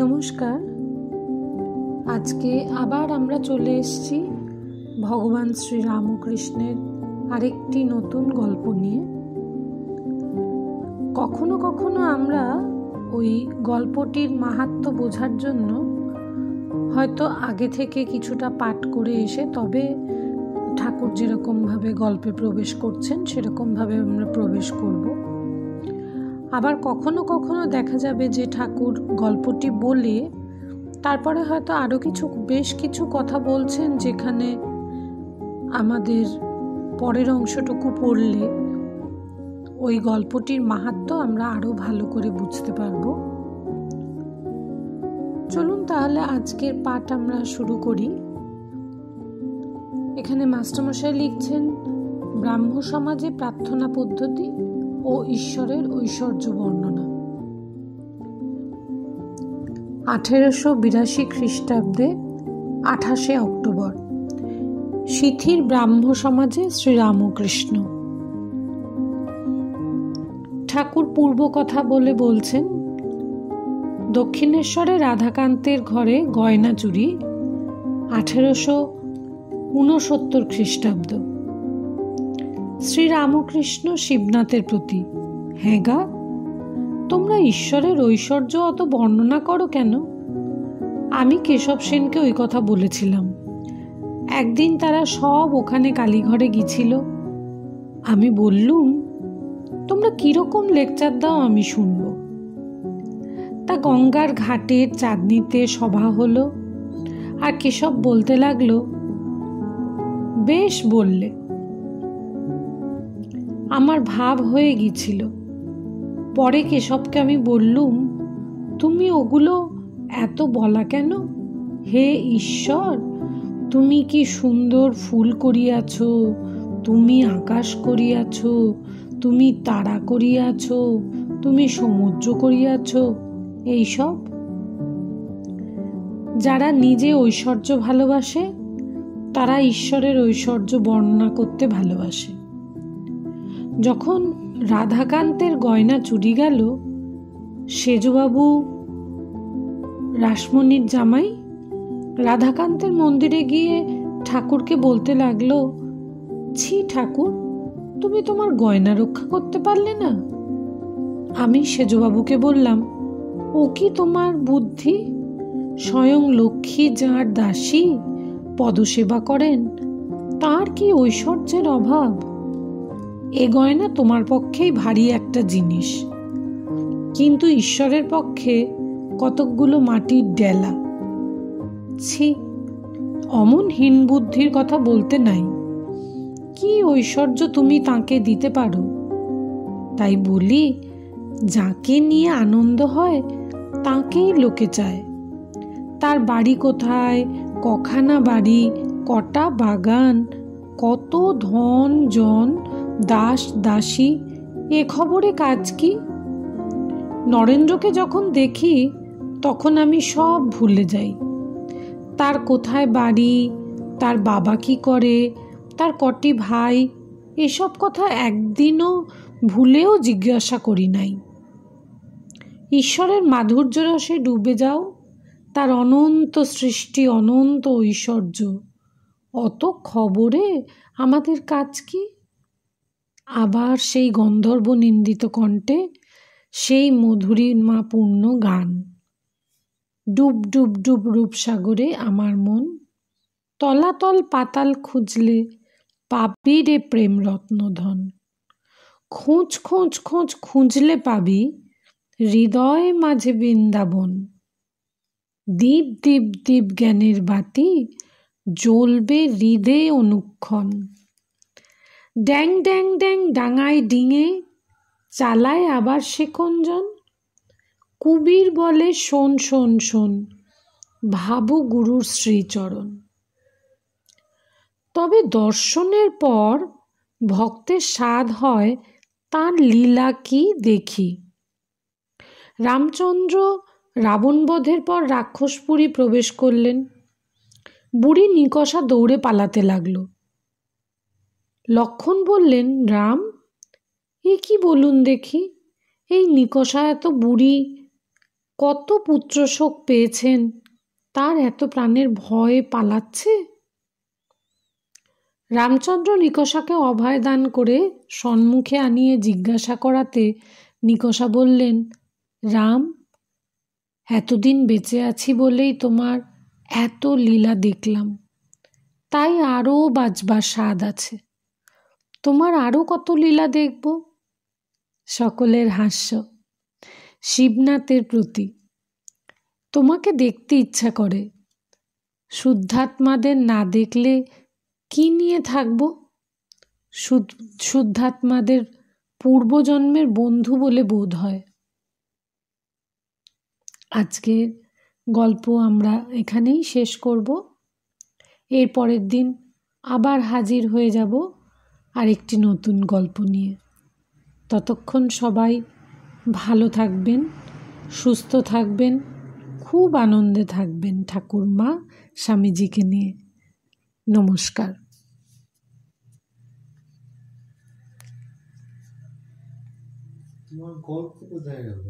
নমস্কার। আজকে আবার আমরা চলে এসেছি ভগবান শ্রী রামকৃষ্ণের আরেকটি নতুন গল্প নিয়ে। কখনো কখনো আমরা ওই গল্পটির মাহাত্ম্য বোঝার জন্য হয়তো আগে থেকে কিছুটা পাঠ করে এসে তবে ঠাকুর যেরকমভাবে গল্পে প্রবেশ করছেন সেরকমভাবে আমরা প্রবেশ করব। আবার কখনো কখনো দেখা যাবে যে ঠাকুর গল্পটি বলে তারপরে হয়তো আরও বেশ কিছু কথা বলছেন, যেখানে আমাদের পরের অংশটুকু পড়লে ওই গল্পটির মাহাত্ম্য আমরা আরও ভালো করে বুঝতে পারব। চলুন তাহলে আজকের পাঠ আমরা শুরু করি। এখানে মাস্টারমশাই লিখছেন ব্রাহ্ম সমাজে প্রার্থনা পদ্ধতি ও ঈশ্বরের ঐশ্বর্য বর্ণনা। 1882 খ্রিস্টাব্দে 28 অক্টোবর শিথির ব্রাহ্ম সমাজে শ্রীরামকৃষ্ণ। ঠাকুর পূর্ব কথা বলছেন, দক্ষিণেশ্বরে রাধাকান্তের ঘরে গয়না চুরি 1869 খ্রিস্টাব্দ। শ্রীরামকৃষ্ণ শিবনাথের প্রতি, হ্যাঁ গা, তোমরা ঈশ্বরের ঐশ্বর্য অত বর্ণনা করো কেন? আমি কেশব সেনকে ওই কথা বলেছিলাম। একদিন তারা সব ওখানে কালীঘরে গিয়েছিল। আমি বললুম, তোমরা কিরকম লেকচার দাও আমি শুনব। তা গঙ্গার ঘাটের চাঁদনিতে সভা হলো, আর কেশব বলতে লাগলো, বেশ বললে। আমার ভাব হয়ে গিয়েছিল। পরে কেশবকে আমি বললুম, তুমি ওগুলো এত বলা কেন? হে ঈশ্বর, তুমি কি সুন্দর ফুল করিয়াছ, তুমি আকাশ করিয়াছ, তুমি তারা করিয়াছ, তুমি সমুদ্র করিয়াছ, এইসব। যারা নিজে ঐশ্বর্য ভালোবাসে তারা ঈশ্বরের ঐশ্বর্য বর্ণনা করতে ভালোবাসে। যখন রাধাকান্তের গয়না চুরি গেল, সেজবাবু রাসমণির জামাই রাধাকান্তের মন্দিরে গিয়ে ঠাকুরকে বলতে লাগলো, ছি ঠাকুর, তুমি তোমার গয়না রক্ষা করতে পারলে না। আমি সেজবাবুকে বললাম, ও কি তোমার বুদ্ধি? স্বয়ং লক্ষ্মী যাঁর দাসী পদসেবা করেন, তার কি ঐশ্বর্যের অভাব? এ গয়না তোমার পক্ষেই ভারী একটা জিনিস, কিন্তু ঈশ্বরের পক্ষে কতকগুলো মাটির ডেলা। ছি, অমন হীন বুদ্ধির কথা বলতে নাই। কি ঐশ্বর্য তুমি তাকে দিতে পারো? তাই বলি, যাকে নিয়ে আনন্দ হয় তাকেই লোকে চায়। তার বাড়ি কোথায়, কখানা বাড়ি, কটা বাগান, কত ধন জন, দাস দাসী, এ খবরে কাজ কি? নরেন্দ্রকে যখন দেখি তখন আমি সব ভুলে যাই। তার কোথায় বাড়ি, তার বাবা কি করে, তার কটি ভাই, এসব কথা একদিনও ভুলেও জিজ্ঞাসা করি নাই। ঈশ্বরের মাধুর্য রসে ডুবে যাও, তার অনন্ত সৃষ্টি, অনন্ত ঐশ্বর্য, অত খবরে আমাদের কাজ কি? আবার সেই গন্ধর্ব নিন্দিত কণ্ঠে সেই মধুরিমাপূর্ণ গান, ডুব ডুব ডুব রূপসাগরে আমার মন, তলাতল পাতাল খুঁজলে পাবি রে প্রেম রত্নধন। খোঁজ খোঁজ খোঁজ খুঁজলে পাবি হৃদয় মাঝে বৃন্দাবন। দীপ দীপ দীপ জ্ঞানের বাতি জ্বলবে হৃদে অনুক্ষণ। ড্যাং ড্যাং ড্যাং ডাঙায় ডিঙে চালায় আবার সে কোনজন? কুবির বলে, শোন শোন শোন, ভাবু গুরুর শ্রীচরণ। তবে দর্শনের পর ভক্তের স্বাদ হয় তার লীলা কি দেখি। রামচন্দ্র রাবণবধের পর রাক্ষসপুরী প্রবেশ করলেন। বুড়ি নিকষা দৌড়ে পালাতে লাগলো। লক্ষ্মণ বললেন, রাম, এ কি বলুন দেখি, এই নিকষা এত বুড়ি কত পুত্রশোক পেয়েছেন, তার এত প্রাণের ভয়ে পালাচ্ছে? রামচন্দ্র নিকষাকে অভয় দান করে সম্মুখে আনিয়ে জিজ্ঞাসা করাতে নিকষা বললেন, রাম, এতদিন বেঁচে আছি বলেই তোমার এত লীলা দেখলাম, তাই আরও বাঁচবার স্বাদ আছে। তোমার আরও কত লীলা দেখব। সকলের হাস্য। শিবনাথের প্রতি, তোমাকে দেখতে ইচ্ছা করে, শুদ্ধাত্মাদের না দেখলে কি নিয়ে থাকব? শুদ্ধাত্মাদের পূর্বজন্মের বন্ধু বলে বোধ হয়। আজকের গল্প আমরা এখানেই শেষ করব। এর পরের দিন আবার হাজির হয়ে যাব আরেকটি নতুন গল্প নিয়ে। ততক্ষণ সবাই ভালো থাকবেন, সুস্থ থাকবেন, খুব আনন্দে থাকবেন ঠাকুরমা স্বামীজিকে নিয়ে। নমস্কার। তোমার গল্প কোথায় গেল?